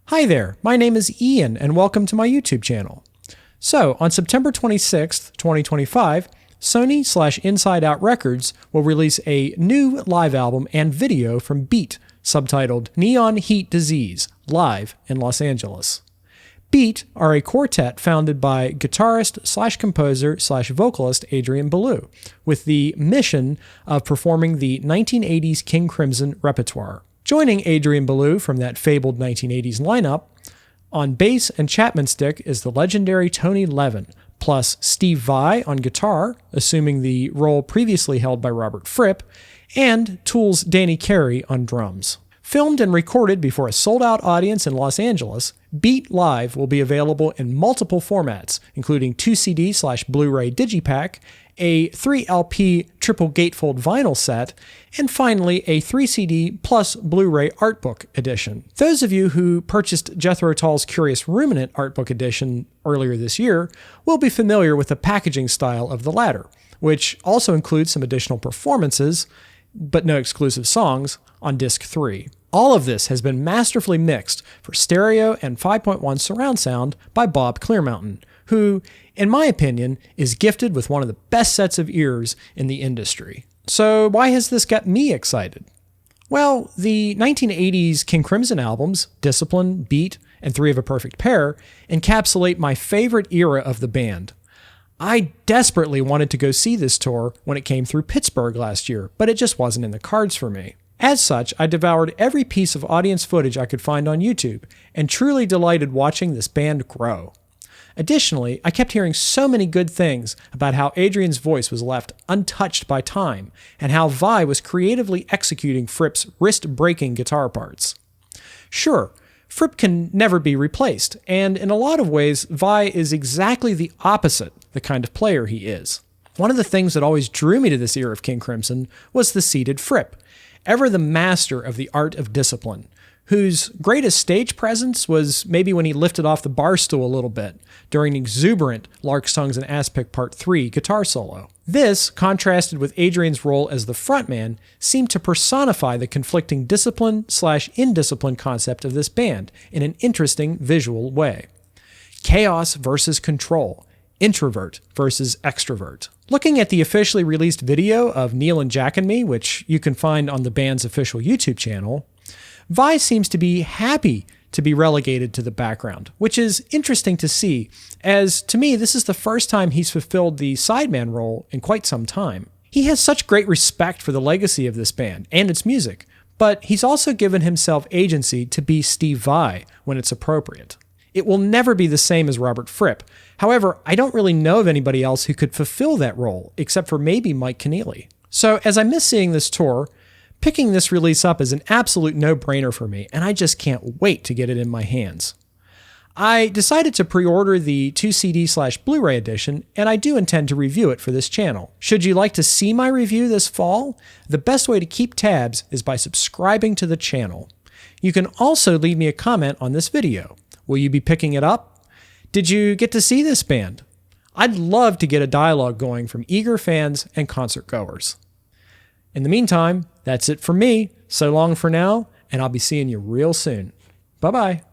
Hi there, my name is Ian and welcome to my YouTube channel. So, on September 26th, 2025, Sony/Inside Out Records will release a new live album and video from Beat, subtitled Neon Heat Disease, live in Los Angeles. Beat are a quartet founded by guitarist/composer/vocalist Adrian Belew, with the mission of performing the 1980s King Crimson repertoire. Joining Adrian Belew from that fabled 1980s lineup, on bass and Chapman stick is the legendary Tony Levin, plus Steve Vai on guitar, assuming the role previously held by Robert Fripp, and Tool's Danny Carey on drums. Filmed and recorded before a sold-out audience in Los Angeles, Beat Live will be available in multiple formats, including 2CD/Blu-ray digipack, a 3LP triple gatefold vinyl set, and finally a 3CD plus Blu-ray artbook edition. Those of you who purchased Jethro Tull's Curious Ruminant artbook edition earlier this year will be familiar with the packaging style of the latter, which also includes some additional performances, but no exclusive songs, on disc 3. All of this has been masterfully mixed for stereo and 5.1 surround sound by Bob Clearmountain, who, in my opinion, is gifted with one of the best sets of ears in the industry. So why has this got me excited? Well, the 1980s King Crimson albums, Discipline, Beat, and Three of a Perfect Pair, encapsulate my favorite era of the band. I desperately wanted to go see this tour when it came through Pittsburgh last year, but it just wasn't in the cards for me. As such, I devoured every piece of audience footage I could find on YouTube, and truly delighted watching this band grow. Additionally, I kept hearing so many good things about how Adrian's voice was left untouched by time, and how Vai was creatively executing Fripp's wrist-breaking guitar parts. Sure, Fripp can never be replaced, and in a lot of ways, Vai is exactly the opposite the kind of player he is. One of the things that always drew me to this era of King Crimson was the seated Fripp, ever the master of the art of discipline, whose greatest stage presence was maybe when he lifted off the bar stool a little bit during an exuberant Lark Songs and Aspic Part 3 guitar solo. This, contrasted with Adrian's role as the frontman, seemed to personify the conflicting discipline/indiscipline concept of this band in an interesting visual way. Chaos versus control. Introvert versus extrovert. Looking at the officially released video of Neil and Jack and Me, which you can find on the band's official YouTube channel, Vai seems to be happy to be relegated to the background, which is interesting to see, as to me this is the first time he's fulfilled the sideman role in quite some time. He has such great respect for the legacy of this band and its music, but he's also given himself agency to be Steve Vai when it's appropriate. It will never be the same as Robert Fripp. However, I don't really know of anybody else who could fulfill that role, except for maybe Mike Keneally. So as I miss seeing this tour, picking this release up is an absolute no-brainer for me, and I just can't wait to get it in my hands. I decided to pre-order the 2CD/Blu-ray edition, and I do intend to review it for this channel. Should you like to see my review this fall, the best way to keep tabs is by subscribing to the channel. You can also leave me a comment on this video. Will you be picking it up? Did you get to see this band? I'd love to get a dialogue going from eager fans and concert goers. In the meantime, that's it for me. So long for now, and I'll be seeing you real soon. Bye-bye.